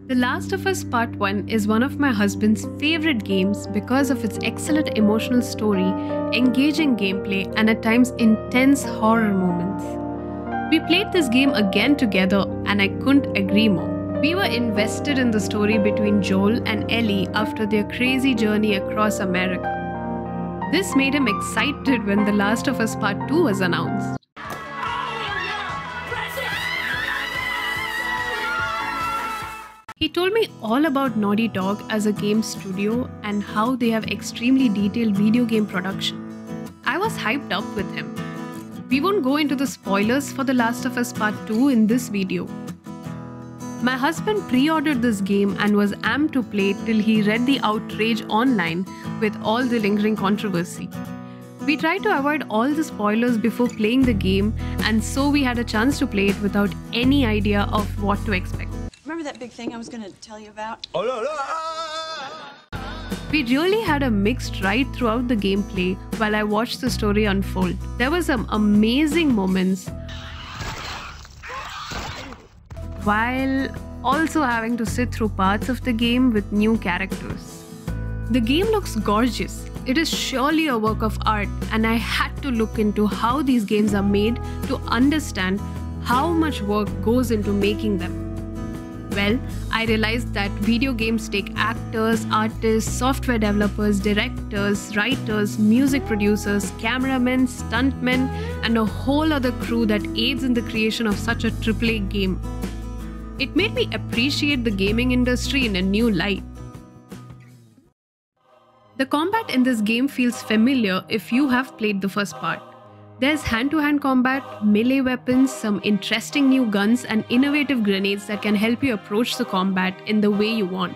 The Last of Us Part 1 is one of my husband's favorite games because of its excellent emotional story, engaging gameplay, and at times intense horror moments. We played this game again together, and I couldn't agree more. We were invested in the story between Joel and Ellie after their crazy journey across America. This made him excited when The Last of Us Part 2 was announced. He told me all about Naughty Dog as a game studio and how they have extremely detailed video game production. I was hyped up with him. We won't go into the spoilers for The Last of Us Part 2 in this video. My husband pre-ordered this game and was amped to play till he read the outrage online with all the lingering controversy. We tried to avoid all the spoilers before playing the game, and so we had a chance to play it without any idea of what to expect. Remember that big thing I was going to tell you about? Oh, no. We really had a mixed ride throughout the gameplay while I watched the story unfold. There were some amazing moments while also having to sit through parts of the game with new characters. The game looks gorgeous. It is surely a work of art, and I had to look into how these games are made to understand how much work goes into making them. Well, I realized that video games take actors, artists, software developers, directors, writers, music producers, cameramen, stuntmen, and a whole other crew that aids in the creation of such a AAA game. It made me appreciate the gaming industry in a new light. The combat in this game feels familiar if you have played the first part. There's hand-to-hand combat, melee weapons, some interesting new guns, and innovative grenades that can help you approach the combat in the way you want.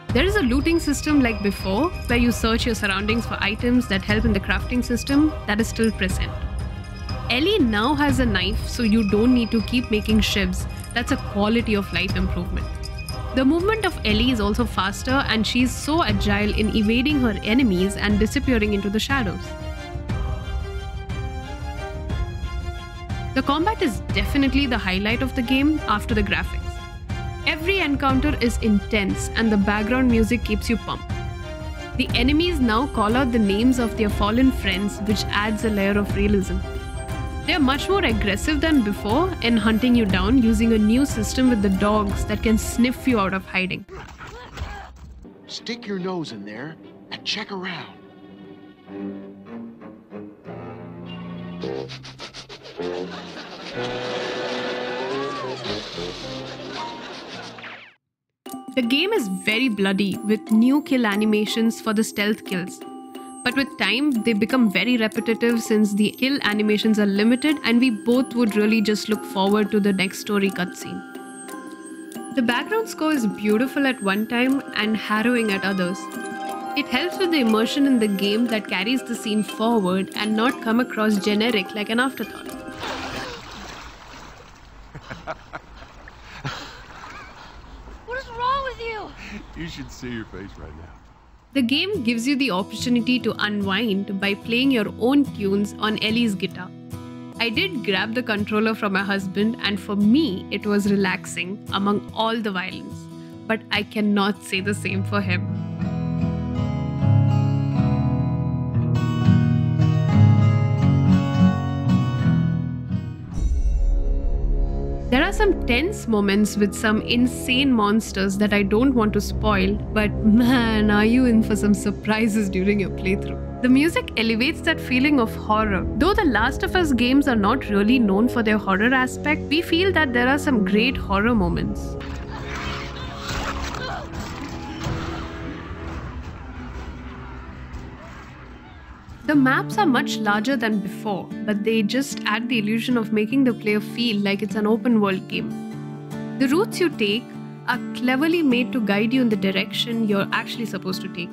There is a looting system like before, where you search your surroundings for items that help in the crafting system that is still present. Ellie now has a knife, so you don't need to keep making shivs. That's a quality of life improvement. The movement of Ellie is also faster, and she's so agile in evading her enemies and disappearing into the shadows. The combat is definitely the highlight of the game after the graphics. Every encounter is intense and the background music keeps you pumped. The enemies now call out the names of their fallen friends, which adds a layer of realism. They are much more aggressive than before in hunting you down using a new system with the dogs that can sniff you out of hiding. Stick your nose in there and check around. The game is very bloody with new kill animations for the stealth kills. But with time, they become very repetitive since the kill animations are limited, and we both would really just look forward to the next story cutscene. The background score is beautiful at one time and harrowing at others. It helps with the immersion in the game that carries the scene forward and not come across generic like an afterthought. What is wrong with you? You should see your face right now. The game gives you the opportunity to unwind by playing your own tunes on Ellie's guitar. I did grab the controller from my husband, and for me it was relaxing among all the violence, but I cannot say the same for him. There are some tense moments with some insane monsters that I don't want to spoil, but man, are you in for some surprises during your playthrough. The music elevates that feeling of horror. Though the Last of Us games are not really known for their horror aspect, we feel that there are some great horror moments. The maps are much larger than before, but they just add the illusion of making the player feel like it's an open world game. The routes you take are cleverly made to guide you in the direction you're actually supposed to take.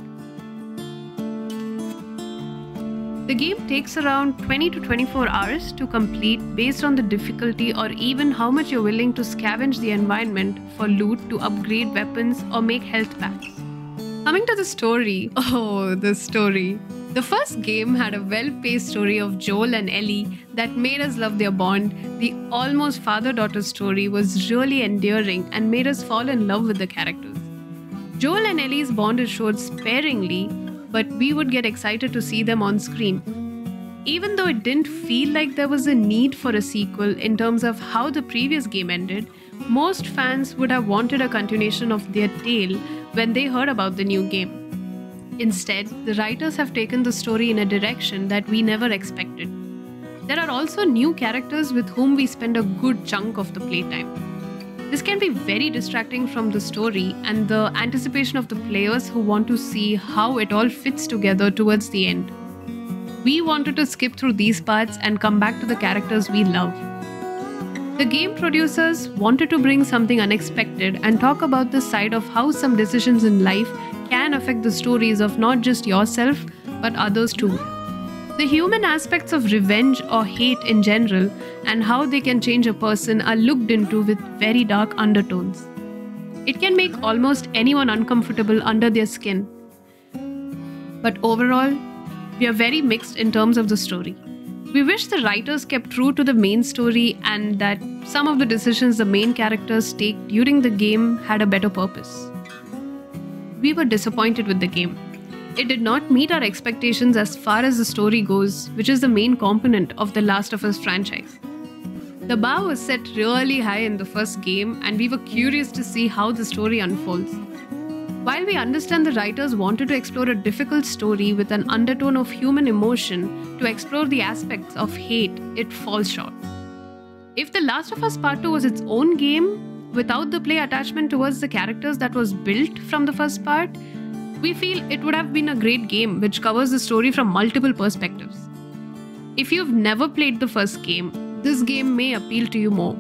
The game takes around 20 to 24 hours to complete based on the difficulty or even how much you're willing to scavenge the environment for loot to upgrade weapons or make health packs. Coming to the story, oh, the story. The first game had a well-paced story of Joel and Ellie that made us love their bond. The almost father-daughter story was really endearing and made us fall in love with the characters. Joel and Ellie's bond is showed sparingly, but we would get excited to see them on screen. Even though it didn't feel like there was a need for a sequel in terms of how the previous game ended, most fans would have wanted a continuation of their tale when they heard about the new game. Instead, the writers have taken the story in a direction that we never expected. There are also new characters with whom we spend a good chunk of the playtime. This can be very distracting from the story and the anticipation of the players who want to see how it all fits together towards the end. We wanted to skip through these parts and come back to the characters we love. The game producers wanted to bring something unexpected and talk about the side of how some decisions in life can affect the stories of not just yourself, but others too. The human aspects of revenge or hate in general and how they can change a person are looked into with very dark undertones. It can make almost anyone uncomfortable under their skin. But overall, we are very mixed in terms of the story. We wish the writers kept true to the main story and that some of the decisions the main characters take during the game had a better purpose. We were disappointed with the game. It did not meet our expectations as far as the story goes, which is the main component of the Last of Us franchise. The bar was set really high in the first game and we were curious to see how the story unfolds. While we understand the writers wanted to explore a difficult story with an undertone of human emotion to explore the aspects of hate, it falls short. If The Last of Us Part 2 was its own game, without the play attachment towards the characters that was built from the first part, we feel it would have been a great game which covers the story from multiple perspectives. If you've never played the first game, this game may appeal to you more.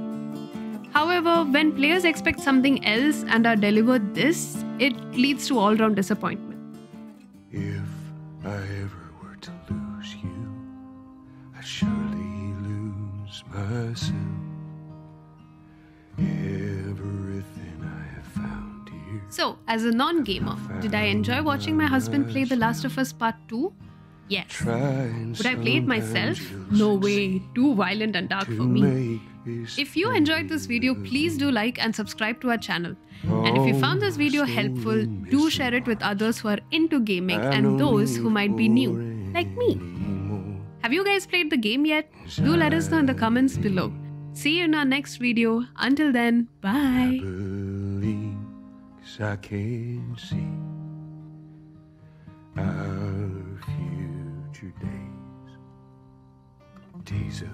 However, when players expect something else and are delivered this, it leads to all-round disappointment. If I ever were to lose you, I'd surely lose myself. Everything I have found here. So, as a non-gamer, did I enjoy watching my husband play The Last of Us Part 2? Yes. Would I play it myself? No way, too violent and dark for me. If you enjoyed this video, please do like and subscribe to our channel. And if you found this video helpful, do share it with others who are into gaming and those who might be new, like me. Have you guys played the game yet? Do let us know in the comments below. See you in our next video. Until then, bye. I can see our future days of